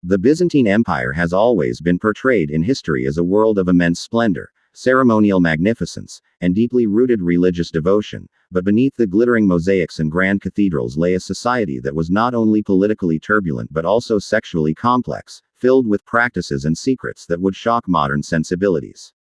The Byzantine Empire has always been portrayed in history as a world of immense splendor, ceremonial magnificence, and deeply rooted religious devotion, but beneath the glittering mosaics and grand cathedrals lay a society that was not only politically turbulent but also sexually complex, filled with practices and secrets that would shock modern sensibilities.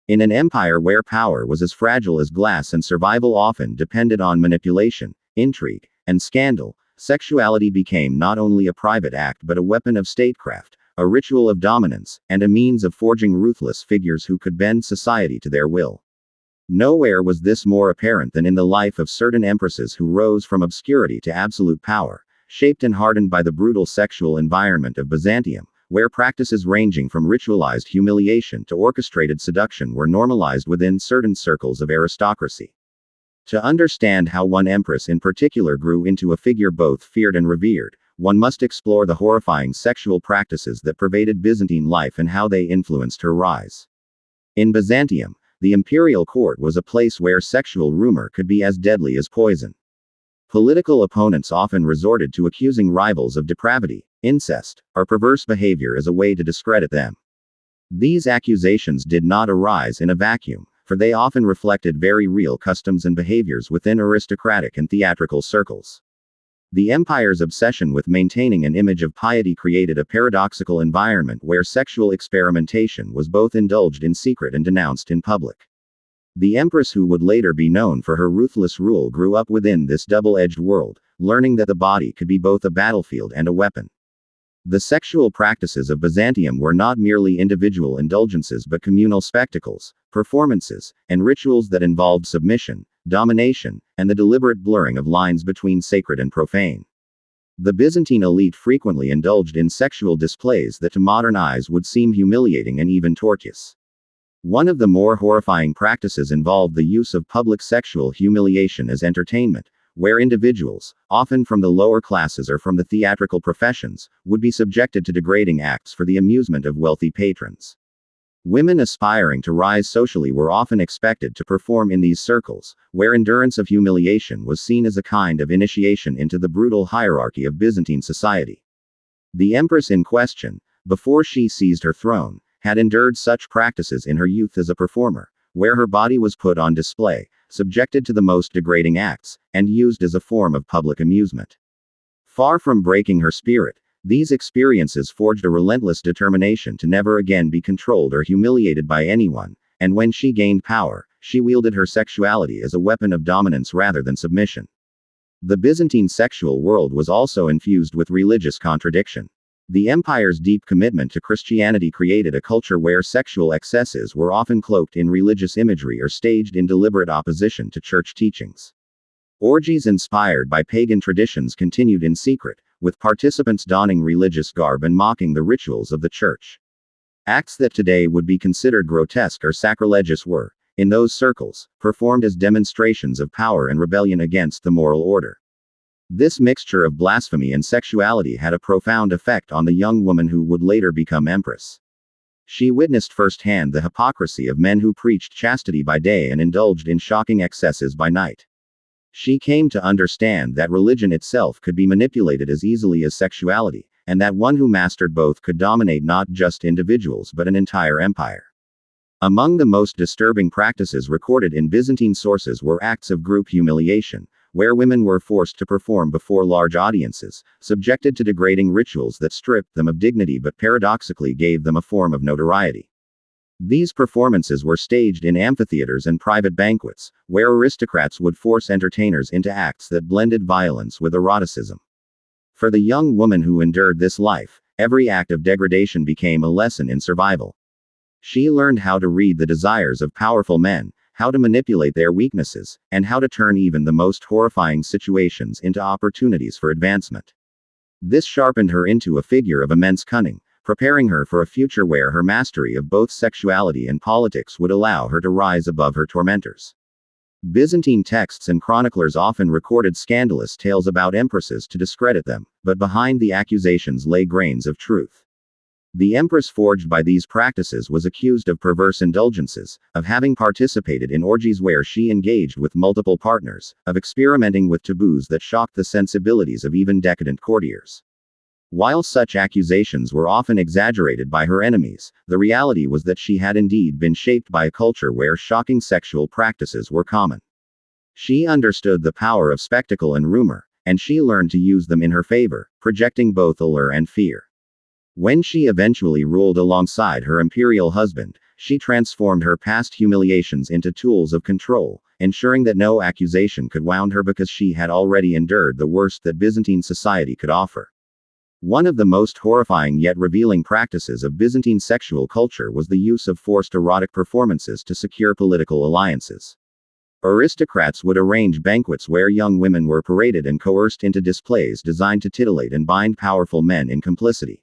In an empire where power was as fragile as glass and survival often depended on manipulation, intrigue, and scandal, sexuality became not only a private act but a weapon of statecraft, a ritual of dominance, and a means of forging ruthless figures who could bend society to their will. Nowhere was this more apparent than in the life of certain empresses who rose from obscurity to absolute power, shaped and hardened by the brutal sexual environment of Byzantium, where practices ranging from ritualized humiliation to orchestrated seduction were normalized within certain circles of aristocracy. To understand how one empress in particular grew into a figure both feared and revered, one must explore the horrifying sexual practices that pervaded Byzantine life and how they influenced her rise. In Byzantium, the imperial court was a place where sexual rumor could be as deadly as poison. Political opponents often resorted to accusing rivals of depravity, incest, or perverse behavior as a way to discredit them. These accusations did not arise in a vacuum, for they often reflected very real customs and behaviors within aristocratic and theatrical circles. The empire's obsession with maintaining an image of piety created a paradoxical environment where sexual experimentation was both indulged in secret and denounced in public. The empress, who would later be known for her ruthless rule, grew up within this double-edged world, learning that the body could be both a battlefield and a weapon. The sexual practices of Byzantium were not merely individual indulgences but communal spectacles, performances, and rituals that involved submission, domination, and the deliberate blurring of lines between sacred and profane. The Byzantine elite frequently indulged in sexual displays that to modern eyes would seem humiliating and even tortuous. One of the more horrifying practices involved the use of public sexual humiliation as entertainment, where individuals, often from the lower classes or from the theatrical professions, would be subjected to degrading acts for the amusement of wealthy patrons. Women aspiring to rise socially were often expected to perform in these circles, where endurance of humiliation was seen as a kind of initiation into the brutal hierarchy of Byzantine society. The empress in question, before she seized her throne, had endured such practices in her youth as a performer, where her body was put on display, subjected to the most degrading acts, and used as a form of public amusement. Far from breaking her spirit, these experiences forged a relentless determination to never again be controlled or humiliated by anyone, and when she gained power, she wielded her sexuality as a weapon of dominance rather than submission. The Byzantine sexual world was also infused with religious contradiction. The empire's deep commitment to Christianity created a culture where sexual excesses were often cloaked in religious imagery or staged in deliberate opposition to church teachings. Orgies inspired by pagan traditions continued in secret, with participants donning religious garb and mocking the rituals of the church. Acts that today would be considered grotesque or sacrilegious were, in those circles, performed as demonstrations of power and rebellion against the moral order. This mixture of blasphemy and sexuality had a profound effect on the young woman who would later become empress. She witnessed firsthand the hypocrisy of men who preached chastity by day and indulged in shocking excesses by night. She came to understand that religion itself could be manipulated as easily as sexuality, and that one who mastered both could dominate not just individuals but an entire empire. Among the most disturbing practices recorded in Byzantine sources were acts of group humiliation, where women were forced to perform before large audiences, subjected to degrading rituals that stripped them of dignity but paradoxically gave them a form of notoriety. These performances were staged in amphitheaters and private banquets, where aristocrats would force entertainers into acts that blended violence with eroticism. For the young woman who endured this life, every act of degradation became a lesson in survival. She learned how to read the desires of powerful men, how to manipulate their weaknesses, and how to turn even the most horrifying situations into opportunities for advancement. This sharpened her into a figure of immense cunning, preparing her for a future where her mastery of both sexuality and politics would allow her to rise above her tormentors. Byzantine texts and chroniclers often recorded scandalous tales about empresses to discredit them, but behind the accusations lay grains of truth. The empress forged by these practices was accused of perverse indulgences, of having participated in orgies where she engaged with multiple partners, of experimenting with taboos that shocked the sensibilities of even decadent courtiers. While such accusations were often exaggerated by her enemies, the reality was that she had indeed been shaped by a culture where shocking sexual practices were common. She understood the power of spectacle and rumor, and she learned to use them in her favor, projecting both allure and fear. When she eventually ruled alongside her imperial husband, she transformed her past humiliations into tools of control, ensuring that no accusation could wound her because she had already endured the worst that Byzantine society could offer. One of the most horrifying yet revealing practices of Byzantine sexual culture was the use of forced erotic performances to secure political alliances. Aristocrats would arrange banquets where young women were paraded and coerced into displays designed to titillate and bind powerful men in complicity.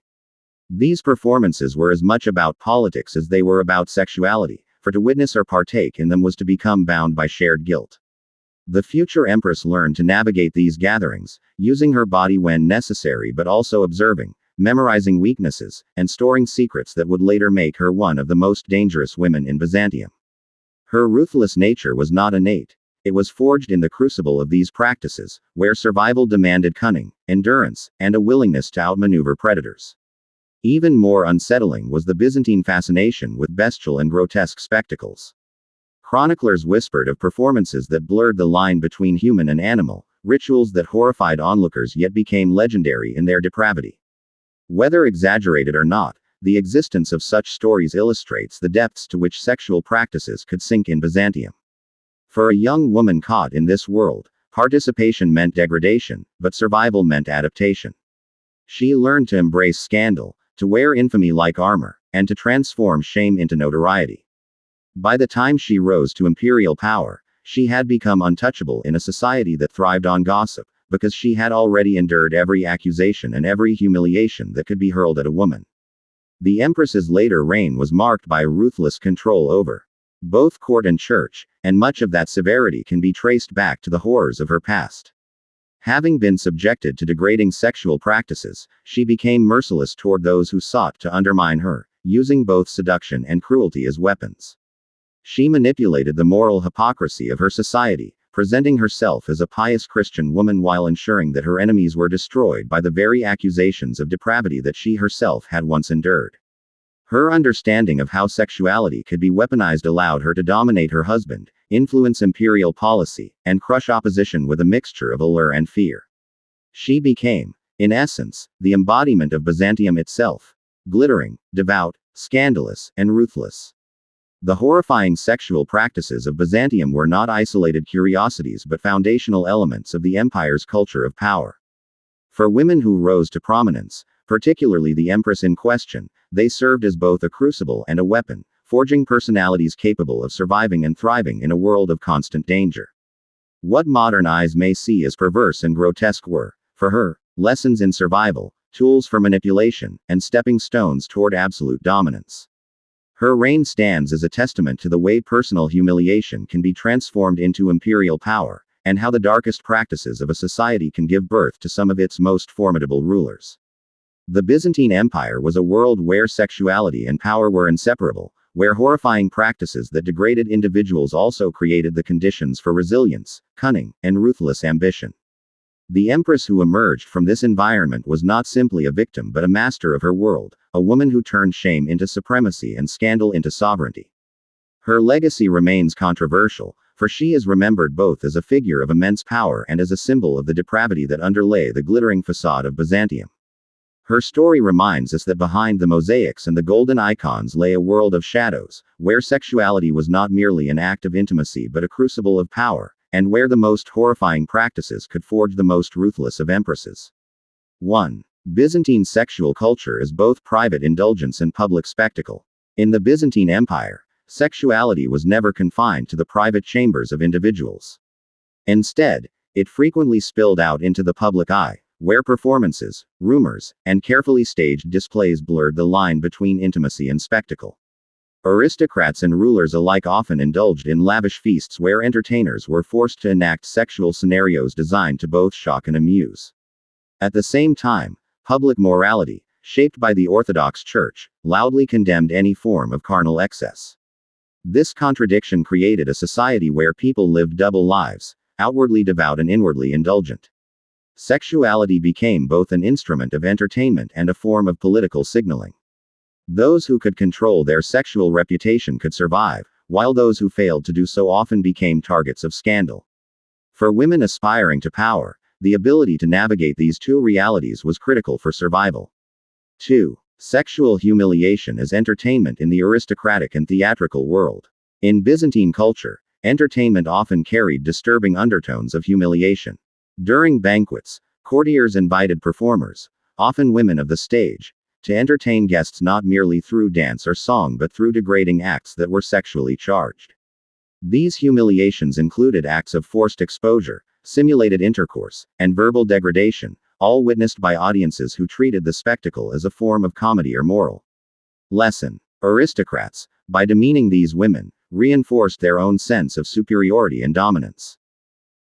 These performances were as much about politics as they were about sexuality, for to witness or partake in them was to become bound by shared guilt. The future empress learned to navigate these gatherings, using her body when necessary but also observing, memorizing weaknesses, and storing secrets that would later make her one of the most dangerous women in Byzantium. Her ruthless nature was not innate. It was forged in the crucible of these practices, where survival demanded cunning, endurance, and a willingness to outmaneuver predators. Even more unsettling was the Byzantine fascination with bestial and grotesque spectacles. Chroniclers whispered of performances that blurred the line between human and animal, rituals that horrified onlookers yet became legendary in their depravity. Whether exaggerated or not, the existence of such stories illustrates the depths to which sexual practices could sink in Byzantium. For a young woman caught in this world, participation meant degradation, but survival meant adaptation. She learned to embrace scandal, to wear infamy like armor, and to transform shame into notoriety. By the time she rose to imperial power, she had become untouchable in a society that thrived on gossip, because she had already endured every accusation and every humiliation that could be hurled at a woman. The empress's later reign was marked by ruthless control over both court and church, and much of that severity can be traced back to the horrors of her past. Having been subjected to degrading sexual practices, she became merciless toward those who sought to undermine her, using both seduction and cruelty as weapons. She manipulated the moral hypocrisy of her society, presenting herself as a pious Christian woman while ensuring that her enemies were destroyed by the very accusations of depravity that she herself had once endured. Her understanding of how sexuality could be weaponized allowed her to dominate her husband, influence imperial policy, and crush opposition with a mixture of allure and fear. She became, in essence, the embodiment of Byzantium itself: glittering, devout, scandalous, and ruthless. The horrifying sexual practices of Byzantium were not isolated curiosities but foundational elements of the empire's culture of power. For women who rose to prominence, particularly the empress in question, they served as both a crucible and a weapon, forging personalities capable of surviving and thriving in a world of constant danger. What modern eyes may see as perverse and grotesque were, for her, lessons in survival, tools for manipulation, and stepping stones toward absolute dominance. Her reign stands as a testament to the way personal humiliation can be transformed into imperial power, and how the darkest practices of a society can give birth to some of its most formidable rulers. The Byzantine Empire was a world where sexuality and power were inseparable, where horrifying practices that degraded individuals also created the conditions for resilience, cunning, and ruthless ambition. The empress who emerged from this environment was not simply a victim but a master of her world, a woman who turned shame into supremacy and scandal into sovereignty. Her legacy remains controversial, for she is remembered both as a figure of immense power and as a symbol of the depravity that underlay the glittering facade of Byzantium. Her story reminds us that behind the mosaics and the golden icons lay a world of shadows, where sexuality was not merely an act of intimacy but a crucible of power, and where the most horrifying practices could forge the most ruthless of empresses. 1. Byzantine sexual culture is both private indulgence and public spectacle. In the Byzantine Empire, sexuality was never confined to the private chambers of individuals. Instead, it frequently spilled out into the public eye, where performances, rumors, and carefully staged displays blurred the line between intimacy and spectacle. Aristocrats and rulers alike often indulged in lavish feasts where entertainers were forced to enact sexual scenarios designed to both shock and amuse. At the same time, public morality, shaped by the Orthodox Church, loudly condemned any form of carnal excess. This contradiction created a society where people lived double lives, outwardly devout and inwardly indulgent. Sexuality became both an instrument of entertainment and a form of political signaling. Those who could control their sexual reputation could survive, while those who failed to do so often became targets of scandal. For women aspiring to power, the ability to navigate these two realities was critical for survival. 2. Sexual humiliation as entertainment in the aristocratic and theatrical world. In Byzantine culture, entertainment often carried disturbing undertones of humiliation. During banquets, courtiers invited performers, often women of the stage, to entertain guests not merely through dance or song but through degrading acts that were sexually charged. These humiliations included acts of forced exposure, simulated intercourse, and verbal degradation, all witnessed by audiences who treated the spectacle as a form of comedy or moral lesson. Aristocrats, by demeaning these women, reinforced their own sense of superiority and dominance.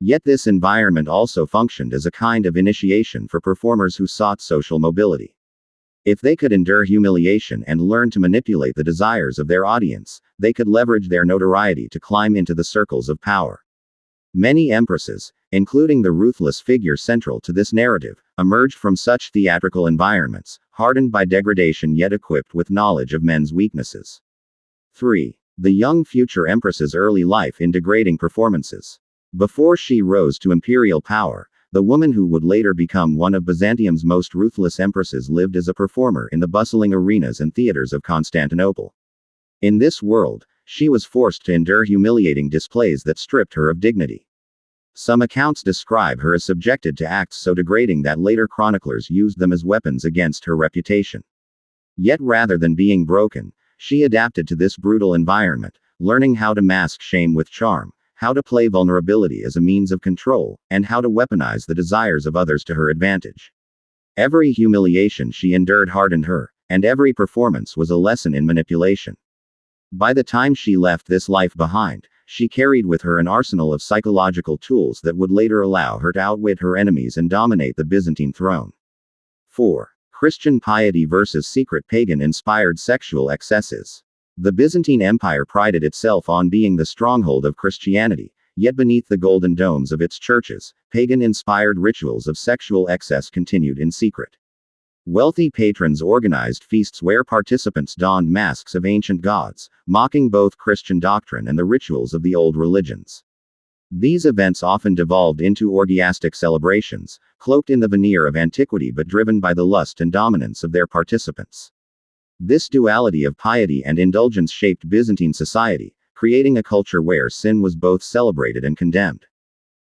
Yet this environment also functioned as a kind of initiation for performers who sought social mobility. If they could endure humiliation and learn to manipulate the desires of their audience, they could leverage their notoriety to climb into the circles of power. Many empresses, including the ruthless figure central to this narrative, emerged from such theatrical environments, hardened by degradation yet equipped with knowledge of men's weaknesses. 3. The young future empress's early life in degrading performances. Before she rose to imperial power, the woman who would later become one of Byzantium's most ruthless empresses lived as a performer in the bustling arenas and theaters of Constantinople. In this world, she was forced to endure humiliating displays that stripped her of dignity. Some accounts describe her as subjected to acts so degrading that later chroniclers used them as weapons against her reputation. Yet rather than being broken, she adapted to this brutal environment, learning how to mask shame with charm, how to play vulnerability as a means of control, and how to weaponize the desires of others to her advantage. Every humiliation she endured hardened her, and every performance was a lesson in manipulation. By the time she left this life behind, she carried with her an arsenal of psychological tools that would later allow her to outwit her enemies and dominate the Byzantine throne. 4. Christian piety versus secret pagan-inspired sexual excesses. The Byzantine Empire prided itself on being the stronghold of Christianity, yet beneath the golden domes of its churches, pagan-inspired rituals of sexual excess continued in secret. Wealthy patrons organized feasts where participants donned masks of ancient gods, mocking both Christian doctrine and the rituals of the old religions. These events often devolved into orgiastic celebrations, cloaked in the veneer of antiquity but driven by the lust and dominance of their participants. This duality of piety and indulgence shaped Byzantine society, creating a culture where sin was both celebrated and condemned.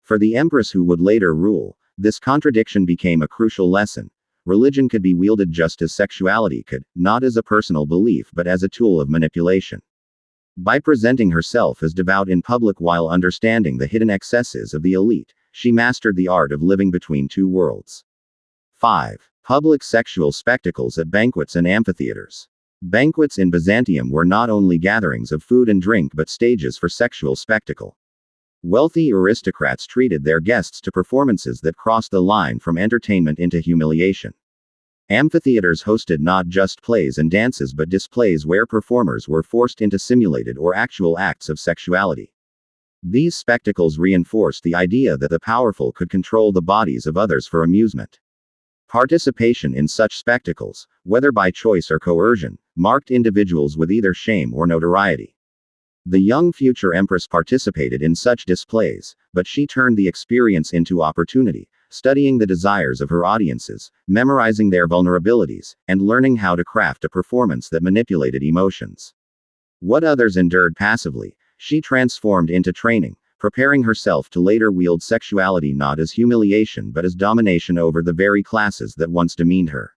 For the empress who would later rule, this contradiction became a crucial lesson. Religion could be wielded just as sexuality could, not as a personal belief but as a tool of manipulation. By presenting herself as devout in public while understanding the hidden excesses of the elite, she mastered the art of living between two worlds. 5. Public sexual spectacles at banquets and amphitheaters. Banquets in Byzantium were not only gatherings of food and drink but stages for sexual spectacle. Wealthy aristocrats treated their guests to performances that crossed the line from entertainment into humiliation. Amphitheaters hosted not just plays and dances but displays where performers were forced into simulated or actual acts of sexuality. These spectacles reinforced the idea that the powerful could control the bodies of others for amusement. Participation in such spectacles, whether by choice or coercion, marked individuals with either shame or notoriety. The young future empress participated in such displays, but she turned the experience into opportunity, studying the desires of her audiences, memorizing their vulnerabilities, and learning how to craft a performance that manipulated emotions. What others endured passively, she transformed into training, preparing herself to later wield sexuality not as humiliation but as domination over the very classes that once demeaned her.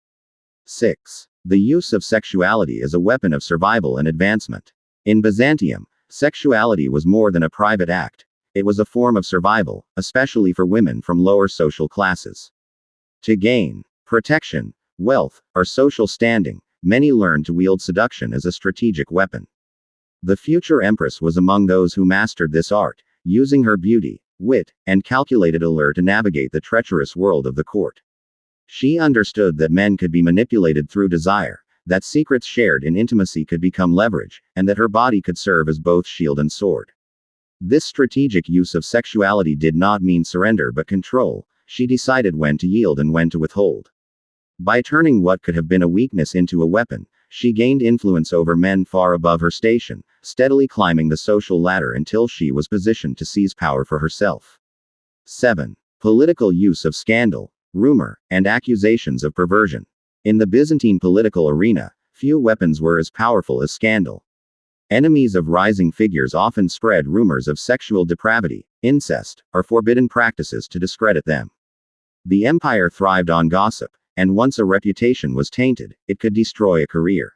6. The use of sexuality as a weapon of survival and advancement. In Byzantium, sexuality was more than a private act. It was a form of survival, especially for women from lower social classes. To gain protection, wealth, or social standing, many learned to wield seduction as a strategic weapon. The future empress was among those who mastered this art, using her beauty, wit, and calculated allure to navigate the treacherous world of the court. She understood that men could be manipulated through desire, that secrets shared in intimacy could become leverage, and that her body could serve as both shield and sword. This strategic use of sexuality did not mean surrender but control. she decided when to yield and when to withhold. By turning what could have been a weakness into a weapon, she gained influence over men far above her station, steadily climbing the social ladder until she was positioned to seize power for herself. 7. Political use of scandal, rumor, and accusations of perversion. In the Byzantine political arena, few weapons were as powerful as scandal. Enemies of rising figures often spread rumors of sexual depravity, incest, or forbidden practices to discredit them. The empire thrived on gossip, and once a reputation was tainted, it could destroy a career.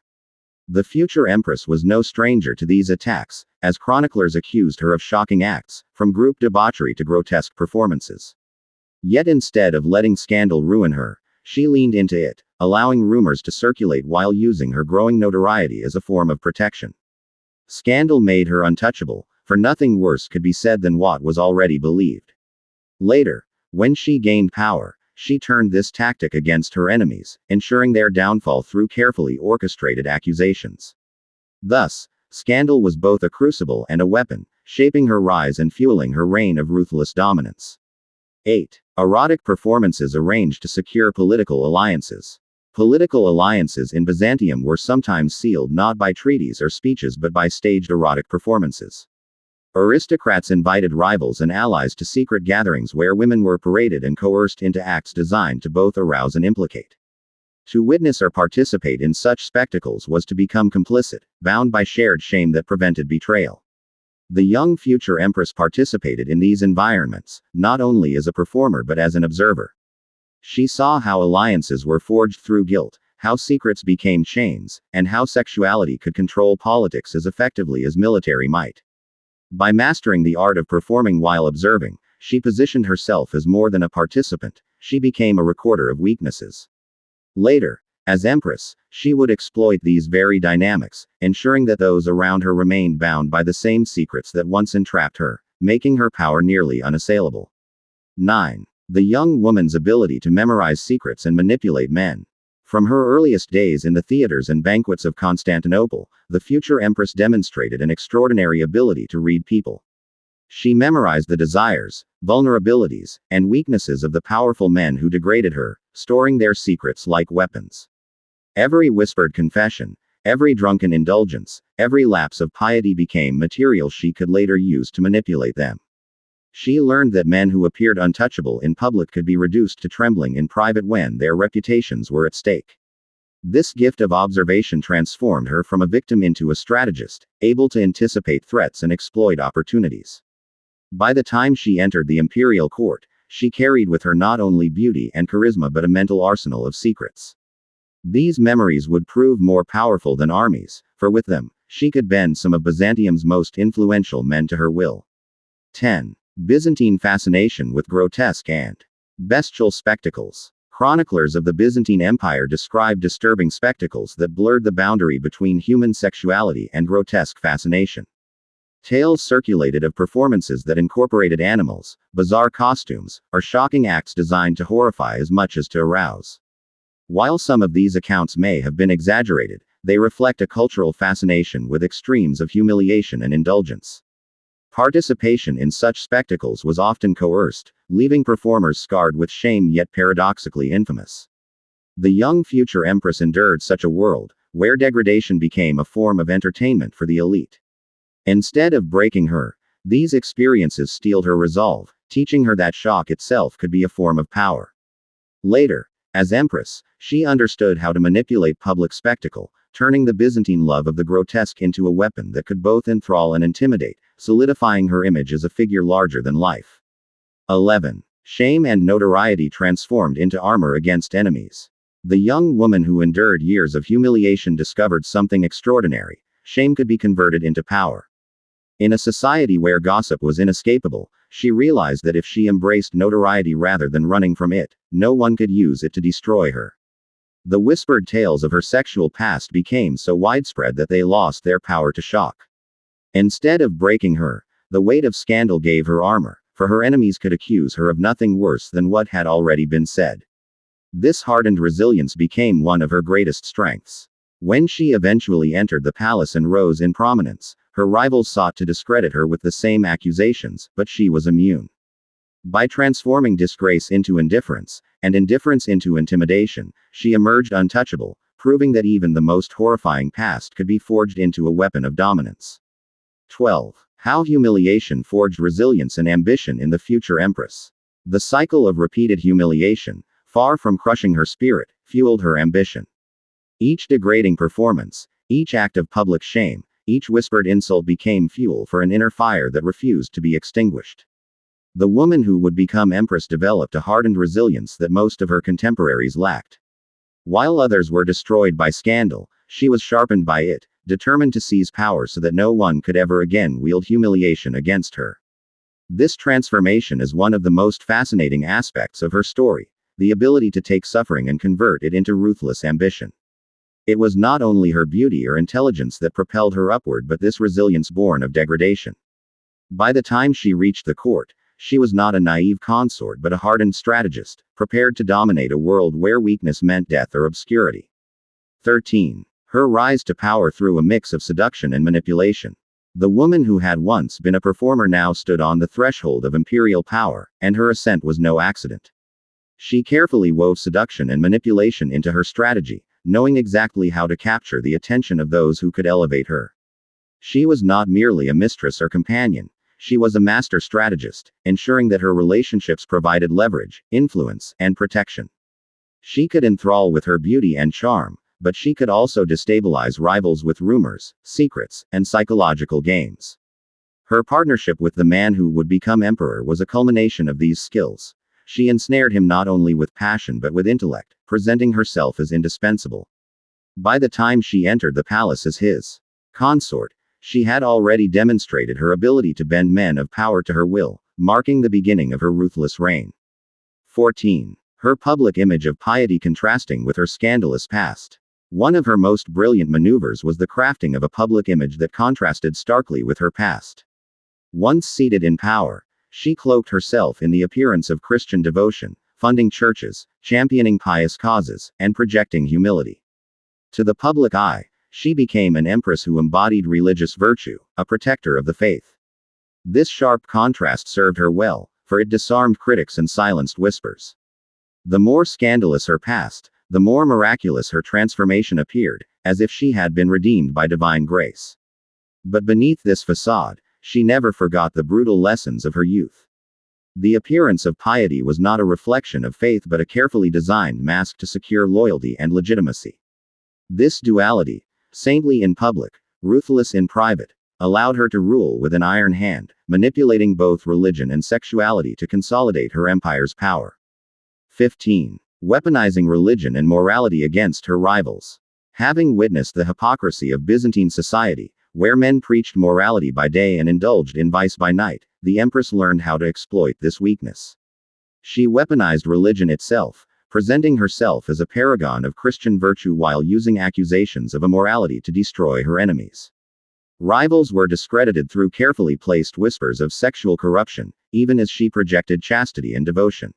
The future empress was no stranger to these attacks, as chroniclers accused her of shocking acts, from group debauchery to grotesque performances. Yet instead of letting scandal ruin her, she leaned into it, allowing rumors to circulate while using her growing notoriety as a form of protection. Scandal made her untouchable, for nothing worse could be said than what was already believed. Later, when she gained power, she turned this tactic against her enemies, ensuring their downfall through carefully orchestrated accusations. Thus, scandal was both a crucible and a weapon, shaping her rise and fueling her reign of ruthless dominance. 8. Erotic performances arranged to secure political alliances. Political alliances in Byzantium were sometimes sealed not by treaties or speeches but by staged erotic performances. Aristocrats invited rivals and allies to secret gatherings where women were paraded and coerced into acts designed to both arouse and implicate. To witness or participate in such spectacles was to become complicit, bound by shared shame that prevented betrayal. The young future empress participated in these environments, not only as a performer but as an observer. She saw how alliances were forged through guilt, how secrets became chains, and how sexuality could control politics as effectively as military might. By mastering the art of performing while observing, she positioned herself as more than a participant, she became a recorder of weaknesses. Later, as empress, she would exploit these very dynamics, ensuring that those around her remained bound by the same secrets that once entrapped her, making her power nearly unassailable. 9. The young woman's ability to memorize secrets and manipulate men. From her earliest days in the theaters and banquets of Constantinople, the future empress demonstrated an extraordinary ability to read people. She memorized the desires, vulnerabilities, and weaknesses of the powerful men who degraded her, storing their secrets like weapons. Every whispered confession, every drunken indulgence, every lapse of piety became material she could later use to manipulate them. She learned that men who appeared untouchable in public could be reduced to trembling in private when their reputations were at stake. This gift of observation transformed her from a victim into a strategist, able to anticipate threats and exploit opportunities. By the time she entered the imperial court, she carried with her not only beauty and charisma but a mental arsenal of secrets. These memories would prove more powerful than armies, for with them, she could bend some of Byzantium's most influential men to her will. 10. Byzantine fascination with grotesque and bestial spectacles. Chroniclers of the Byzantine Empire describe disturbing spectacles that blurred the boundary between human sexuality and grotesque fascination. Tales circulated of performances that incorporated animals, bizarre costumes, or shocking acts designed to horrify as much as to arouse. While some of these accounts may have been exaggerated, they reflect a cultural fascination with extremes of humiliation and indulgence. Participation in such spectacles was often coerced, leaving performers scarred with shame yet paradoxically infamous. The young future empress endured such a world, where degradation became a form of entertainment for the elite. Instead of breaking her, these experiences steeled her resolve, teaching her that shock itself could be a form of power. Later, as empress, she understood how to manipulate public spectacle, turning the Byzantine love of the grotesque into a weapon that could both enthrall and intimidate, solidifying her image as a figure larger than life. 11. Shame and notoriety transformed into armor against enemies. The young woman who endured years of humiliation discovered something extraordinary: shame could be converted into power. In a society where gossip was inescapable, she realized that if she embraced notoriety rather than running from it, no one could use it to destroy her. The whispered tales of her sexual past became so widespread that they lost their power to shock. Instead of breaking her, the weight of scandal gave her armor, for her enemies could accuse her of nothing worse than what had already been said. This hardened resilience became one of her greatest strengths. When she eventually entered the palace and rose in prominence, her rivals sought to discredit her with the same accusations, but she was immune. By transforming disgrace into indifference, and indifference into intimidation, she emerged untouchable, proving that even the most horrifying past could be forged into a weapon of dominance. 12. How humiliation forged resilience and ambition in the future empress. The cycle of repeated humiliation, far from crushing her spirit, fueled her ambition. Each degrading performance, each act of public shame, each whispered insult became fuel for an inner fire that refused to be extinguished. The woman who would become empress developed a hardened resilience that most of her contemporaries lacked. While others were destroyed by scandal, she was sharpened by it, determined to seize power so that no one could ever again wield humiliation against her. This transformation is one of the most fascinating aspects of her story, the ability to take suffering and convert it into ruthless ambition. It was not only her beauty or intelligence that propelled her upward, but this resilience born of degradation. By the time she reached the court, she was not a naive consort but a hardened strategist, prepared to dominate a world where weakness meant death or obscurity. 13. Her rise to power through a mix of seduction and manipulation. The woman who had once been a performer now stood on the threshold of imperial power, and her ascent was no accident. She carefully wove seduction and manipulation into her strategy, knowing exactly how to capture the attention of those who could elevate her. She was not merely a mistress or companion. She was a master strategist, ensuring that her relationships provided leverage, influence, and protection. She could enthrall with her beauty and charm, but she could also destabilize rivals with rumors, secrets, and psychological games. Her partnership with the man who would become emperor was a culmination of these skills. She ensnared him not only with passion but with intellect, presenting herself as indispensable. By the time she entered the palace as his consort, she had already demonstrated her ability to bend men of power to her will, marking the beginning of her ruthless reign. 14. Her public image of piety contrasting with her scandalous past. One of her most brilliant maneuvers was the crafting of a public image that contrasted starkly with her past. Once seated in power, she cloaked herself in the appearance of Christian devotion, funding churches, championing pious causes, and projecting humility. To the public eye, she became an empress who embodied religious virtue, a protector of the faith. This sharp contrast served her well, for it disarmed critics and silenced whispers. The more scandalous her past, the more miraculous her transformation appeared, as if she had been redeemed by divine grace. But beneath this facade, she never forgot the brutal lessons of her youth. The appearance of piety was not a reflection of faith but a carefully designed mask to secure loyalty and legitimacy. This duality, saintly in public, ruthless in private, allowed her to rule with an iron hand, manipulating both religion and sexuality to consolidate her empire's power. 15. Weaponizing religion and morality against her rivals. Having witnessed the hypocrisy of Byzantine society, where men preached morality by day and indulged in vice by night, the empress learned how to exploit this weakness. She weaponized religion itself, presenting herself as a paragon of Christian virtue while using accusations of immorality to destroy her enemies. Rivals were discredited through carefully placed whispers of sexual corruption, even as she projected chastity and devotion.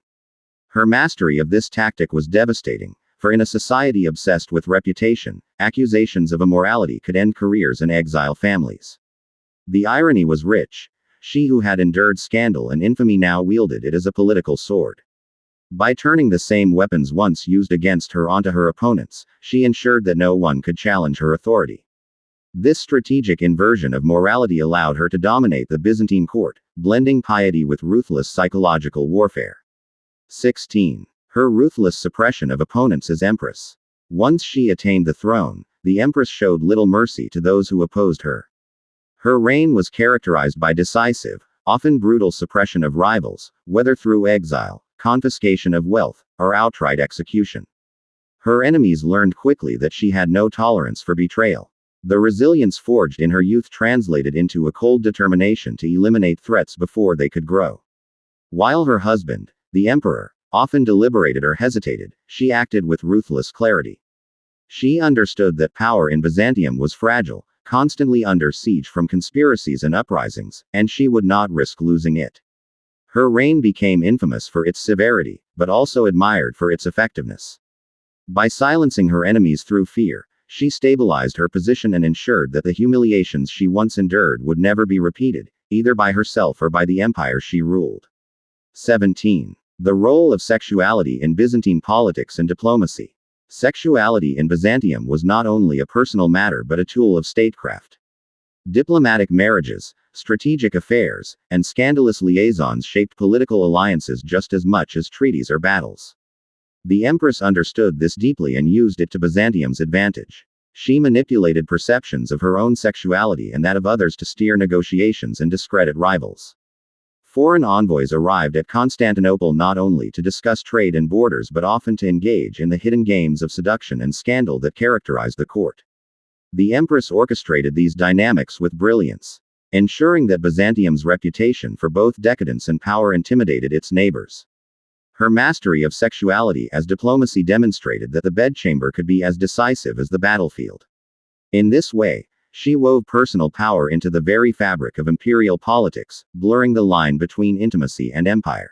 Her mastery of this tactic was devastating, for in a society obsessed with reputation, accusations of immorality could end careers and exile families. The irony was rich. She who had endured scandal and infamy now wielded it as a political sword. By turning the same weapons once used against her onto her opponents, she ensured that no one could challenge her authority. This strategic inversion of morality allowed her to dominate the Byzantine court, blending piety with ruthless psychological warfare. 16. Her ruthless suppression of opponents as empress. Once she attained the throne, the empress showed little mercy to those who opposed her. Her reign was characterized by decisive, often brutal suppression of rivals, whether through exile, confiscation of wealth, or outright execution. Her enemies learned quickly that she had no tolerance for betrayal. The resilience forged in her youth translated into a cold determination to eliminate threats before they could grow. While her husband, the emperor, often deliberated or hesitated, she acted with ruthless clarity. She understood that power in Byzantium was fragile, constantly under siege from conspiracies and uprisings, and she would not risk losing it. Her reign became infamous for its severity, but also admired for its effectiveness. By silencing her enemies through fear, she stabilized her position and ensured that the humiliations she once endured would never be repeated, either by herself or by the empire she ruled. 17. The role of sexuality in Byzantine politics and diplomacy. Sexuality in Byzantium was not only a personal matter but a tool of statecraft. Diplomatic marriages, strategic affairs, and scandalous liaisons shaped political alliances just as much as treaties or battles. The empress understood this deeply and used it to Byzantium's advantage. She manipulated perceptions of her own sexuality and that of others to steer negotiations and discredit rivals. Foreign envoys arrived at Constantinople not only to discuss trade and borders but often to engage in the hidden games of seduction and scandal that characterized the court. The empress orchestrated these dynamics with brilliance, ensuring that Byzantium's reputation for both decadence and power intimidated its neighbors. Her mastery of sexuality as diplomacy demonstrated that the bedchamber could be as decisive as the battlefield. In this way, she wove personal power into the very fabric of imperial politics, blurring the line between intimacy and empire.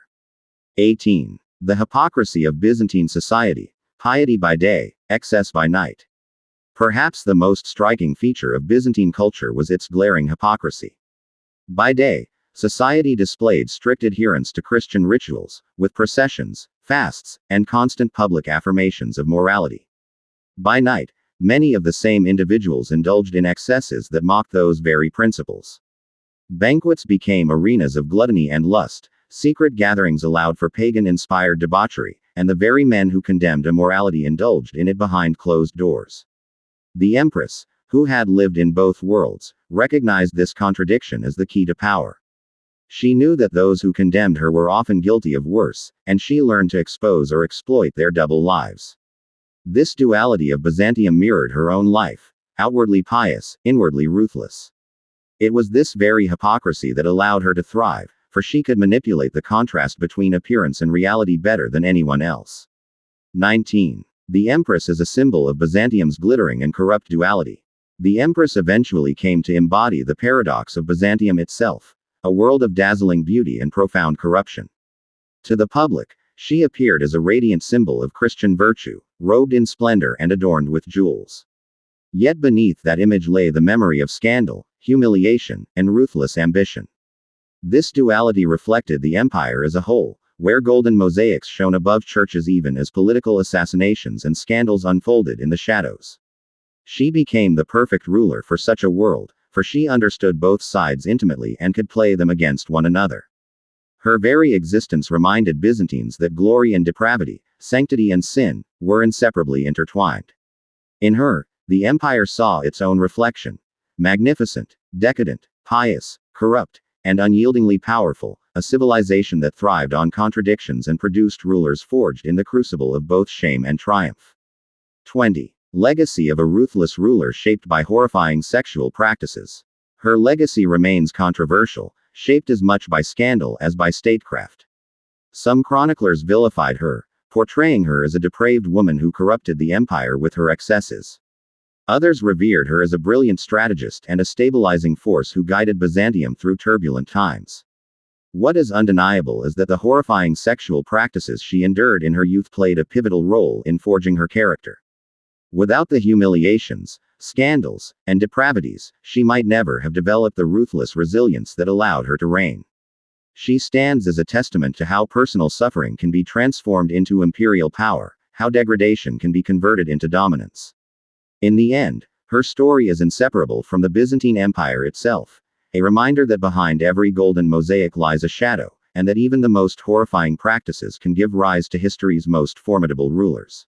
18. The hypocrisy of Byzantine society. Piety by day, excess by night. Perhaps the most striking feature of Byzantine culture was its glaring hypocrisy. By day, society displayed strict adherence to Christian rituals, with processions, fasts, and constant public affirmations of morality. By night, many of the same individuals indulged in excesses that mocked those very principles. Banquets became arenas of gluttony and lust, secret gatherings allowed for pagan-inspired debauchery, and the very men who condemned immorality indulged in it behind closed doors. The empress, who had lived in both worlds, recognized this contradiction as the key to power. She knew that those who condemned her were often guilty of worse, and she learned to expose or exploit their double lives. This duality of Byzantium mirrored her own life, outwardly pious, inwardly ruthless. It was this very hypocrisy that allowed her to thrive, for she could manipulate the contrast between appearance and reality better than anyone else. 19. The empress is a symbol of Byzantium's glittering and corrupt duality. The empress eventually came to embody the paradox of Byzantium itself, a world of dazzling beauty and profound corruption. To the public, she appeared as a radiant symbol of Christian virtue, robed in splendor and adorned with jewels. Yet beneath that image lay the memory of scandal, humiliation, and ruthless ambition. This duality reflected the empire as a whole, where golden mosaics shone above churches even as political assassinations and scandals unfolded in the shadows. She became the perfect ruler for such a world, for she understood both sides intimately and could play them against one another. Her very existence reminded Byzantines that glory and depravity, sanctity and sin, were inseparably intertwined. In her, the empire saw its own reflection. Magnificent, decadent, pious, corrupt, and unyieldingly powerful, a civilization that thrived on contradictions and produced rulers forged in the crucible of both shame and triumph. 20. Legacy of a ruthless ruler shaped by horrifying sexual practices. Her legacy remains controversial, shaped as much by scandal as by statecraft. Some chroniclers vilified her, portraying her as a depraved woman who corrupted the empire with her excesses. Others revered her as a brilliant strategist and a stabilizing force who guided Byzantium through turbulent times. What is undeniable is that the horrifying sexual practices she endured in her youth played a pivotal role in forging her character. Without the humiliations, scandals, and depravities, she might never have developed the ruthless resilience that allowed her to reign. She stands as a testament to how personal suffering can be transformed into imperial power, how degradation can be converted into dominance. In the end, her story is inseparable from the Byzantine Empire itself, a reminder that behind every golden mosaic lies a shadow, and that even the most horrifying practices can give rise to history's most formidable rulers.